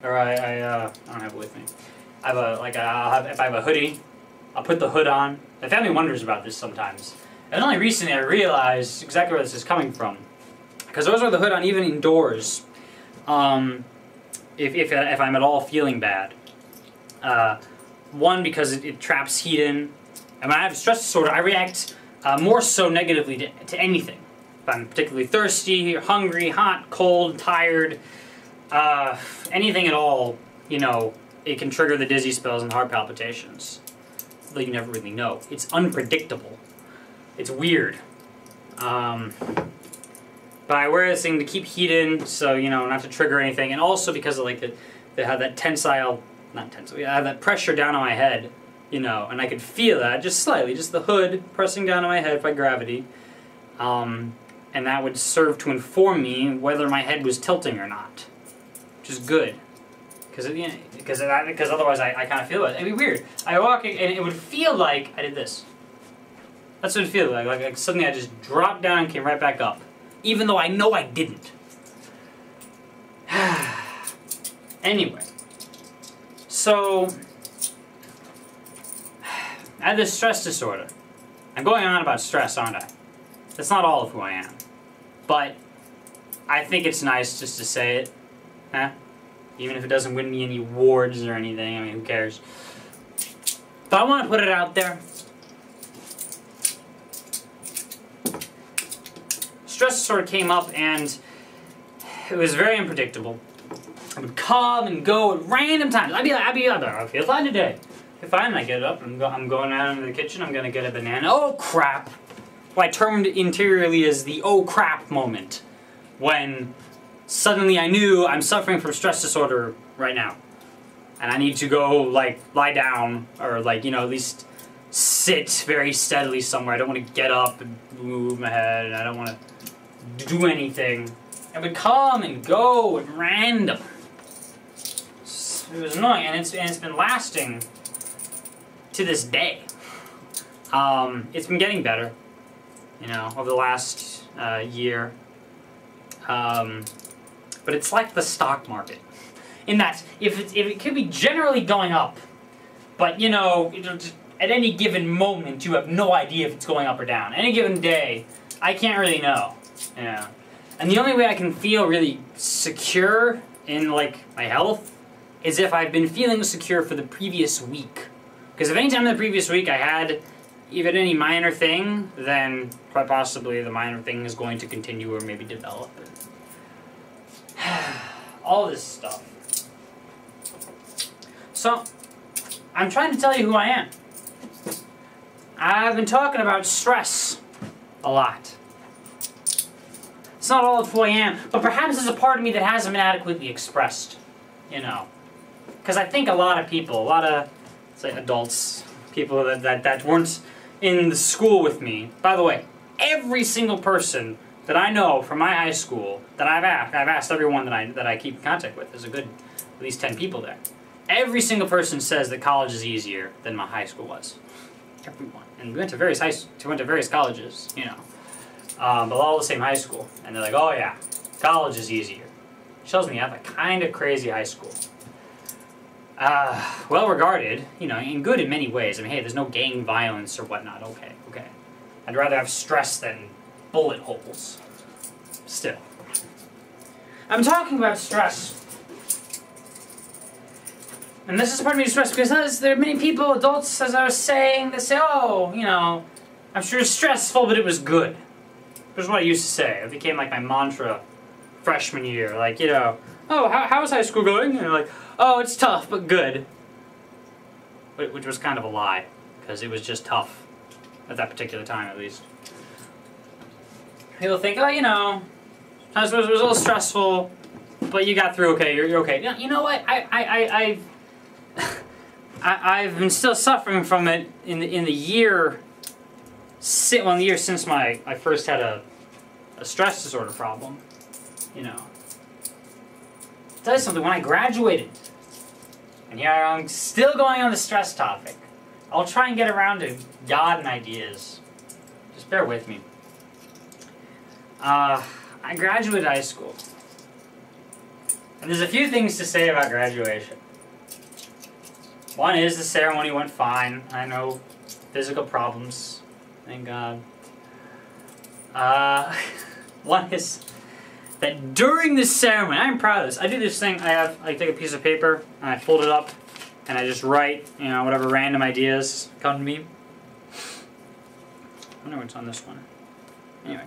or I don't have it with me. I have a if I have a hoodie, I'll put the hood on. My family wonders about this sometimes, and only recently I realized exactly where this is coming from. Because those are the hood on even indoors. If I'm at all feeling bad. One, because it traps heat in, and when I have stress disorder, I react more so negatively to anything. If I'm particularly thirsty, hungry, hot, cold, tired, anything at all, you know, it can trigger the dizzy spells and heart palpitations. Though you never really know. It's unpredictable. It's weird. But I wear this thing to keep heat in, so, you know, not to trigger anything, and also because of, like, they have that I have that pressure down on my head, you know, and I could feel that just slightly, just the hood pressing down on my head by gravity. And that would serve to inform me whether my head was tilting or not, which is good, because otherwise I kind of feel it. It'd be weird. I walk and it would feel like I did this. That's what it feels like. Like suddenly I just dropped down and came right back up, even though I know I didn't. Anyway, so I had this stress disorder. I'm going on about stress, aren't I? That's not all of who I am. But I think it's nice just to say it, huh? Even if it doesn't win me any awards or anything, I mean, who cares? But I want to put it out there. Stress disorder came up and it was very unpredictable. I would come and go at random times. I'd be like, I feel fine today. I feel fine, I get up, I'm going out into the kitchen, I'm going to get a banana. Oh, crap. What I termed interiorly as the oh crap moment, when suddenly I knew I'm suffering from stress disorder right now, and I need to go, like, lie down, or, like, you know, at least sit very steadily somewhere. I don't want to get up and move my head, and I don't want to do anything. It would come and go at random. It was annoying, and it's been lasting to this day. It's been getting better, you know, over the last year. But it's like the stock market, in that if it could be generally going up, but, you know, at any given moment you have no idea if it's going up or down. Any given day, I can't really know. Yeah. And the only way I can feel really secure in, like, my health is if I've been feeling secure for the previous week. Because if any time in the previous week I had even any minor thing, then quite possibly the minor thing is going to continue or maybe develop. All this stuff. So, I'm trying to tell you who I am. I've been talking about stress a lot. It's not all of who I am, but perhaps there's a part of me that hasn't been adequately expressed, you know. Because I think a lot of people, a lot of, say, adults, people that weren't in the school with me. By the way, every single person that I know from my high school that I've asked everyone that I keep in contact with. There's a good, at least 10 people there. Every single person says that college is easier than my high school was. Everyone. And we went to various colleges, you know. But all the same high school. And they're like, oh yeah, college is easier. Shows me I have a kind of crazy high school. Well regarded, you know, and good in many ways. I mean, hey, there's no gang violence or whatnot. Okay. I'd rather have stress than bullet holes. Still. I'm talking about stress. And this is part of me stress because there are many people, adults, as I was saying, that say, oh, you know, I'm sure it's stressful, but it was good. That's what I used to say. It became like my mantra freshman year. Like, you know, oh, how's high school going? And like, oh, it's tough, but good. Which was kind of a lie, because it was just tough. At that particular time, at least. People think, oh, you know, it was a little stressful, but you got through okay, you're okay. You know what? I've been still suffering from it in the year since I first had a stress disorder problem. You know. I'll tell you something, when I graduated, and here I'm still going on the stress topic, I'll try and get around to God and ideas. Just bear with me. I graduated high school. And there's a few things to say about graduation. One is the ceremony went fine. I know physical problems. Thank God. One is that during the ceremony, I'm proud of this. I do this thing. I take a piece of paper and I fold it up and I just write, you know, whatever random ideas come to me. I wonder what's on this one. Anyway.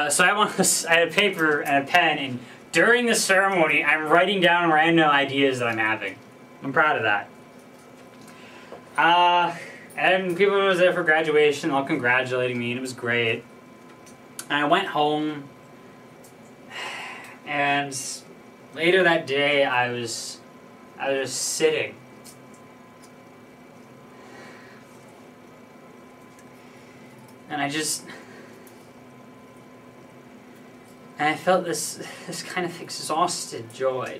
So I had a paper and a pen, and during the ceremony, I'm writing down random ideas that I'm having. I'm proud of that. And people who was there for graduation, all congratulating me, and it was great. And I went home, and later that day, I was sitting. And I felt this kind of exhausted joy.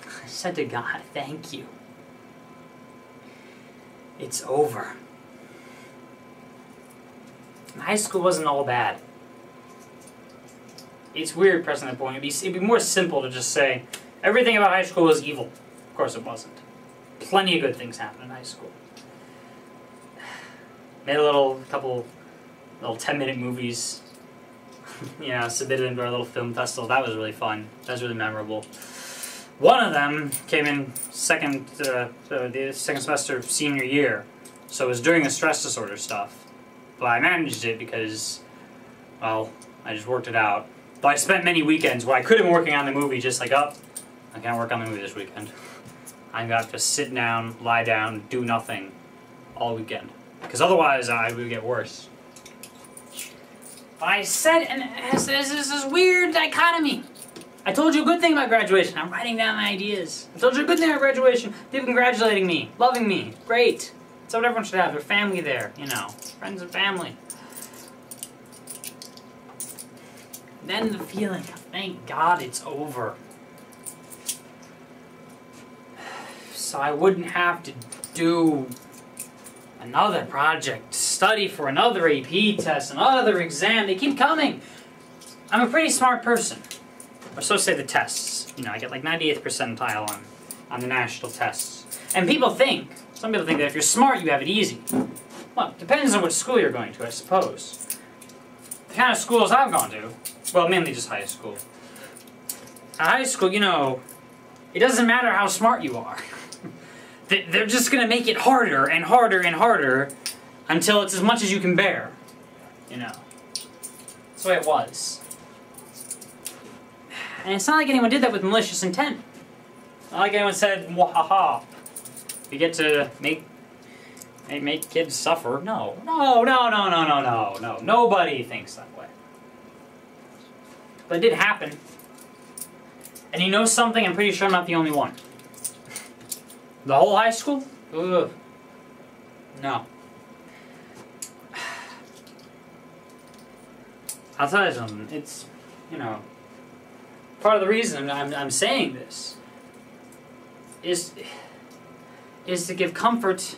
I said to God, thank you. It's over. High school wasn't all bad. It's weird pressing that point. It'd be more simple to just say, everything about high school was evil. Of course it wasn't. Plenty of good things happened in high school. Made a couple little 10-minute movies. You know, submitted into our little film festival. That was really fun. That was really memorable. One of them came in the second semester of senior year, so it was during the stress disorder stuff. But I managed it because, well, I just worked it out. But I spent many weekends where I could have been working on the movie, just like, oh, I can't work on the movie this weekend. I'm going to have to sit down, lie down, do nothing all weekend. Because otherwise, I would get worse. But I said, and there's this weird dichotomy. I told you a good thing about graduation. I'm writing down my ideas. I told you a good thing about graduation. People congratulating me, loving me. Great. That's what everyone should have. Their family there, you know. Friends and family. Then the feeling of, thank God it's over. So I wouldn't have to do another project, study for another AP test, another exam. They keep coming. I'm a pretty smart person. Or so say the tests. You know, I get like 98th percentile on the national tests. And people think, some people think that if you're smart, you have it easy. Well, it depends on what school you're going to, I suppose. The kind of schools I've gone to, well, mainly just high school. At high school, you know, it doesn't matter how smart you are. They're just going to make it harder and harder and harder until it's as much as you can bear. You know. That's the way it was. And it's not like anyone did that with malicious intent. Not like anyone said, "Wahaha, we get to make kids suffer." No. Nobody thinks that way. But it did happen. And you know something? I'm pretty sure I'm not the only one. The whole high school? Ugh. No. I'll tell you something. It's, you know, part of the reason I'm saying this is to give comfort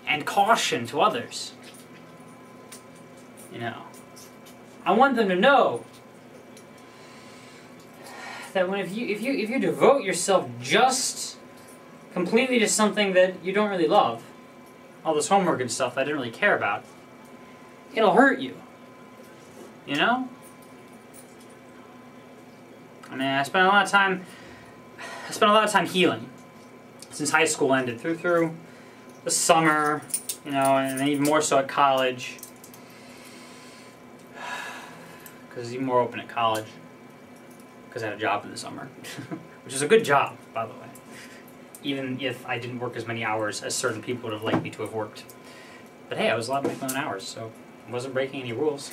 and caution to others. You know, I want them to know that if you devote yourself just completely to something that you don't really love, all this homework and stuff I didn't really care about, it'll hurt you. You know? I mean, I spent a lot of time healing since high school ended, through the summer, you know, and even more so at college. Because it's even more open at college. Because I had a job in the summer. Which is a good job, by the way. Even if I didn't work as many hours as certain people would have liked me to have worked. But hey, I was allowed to make my own hours, so I wasn't breaking any rules.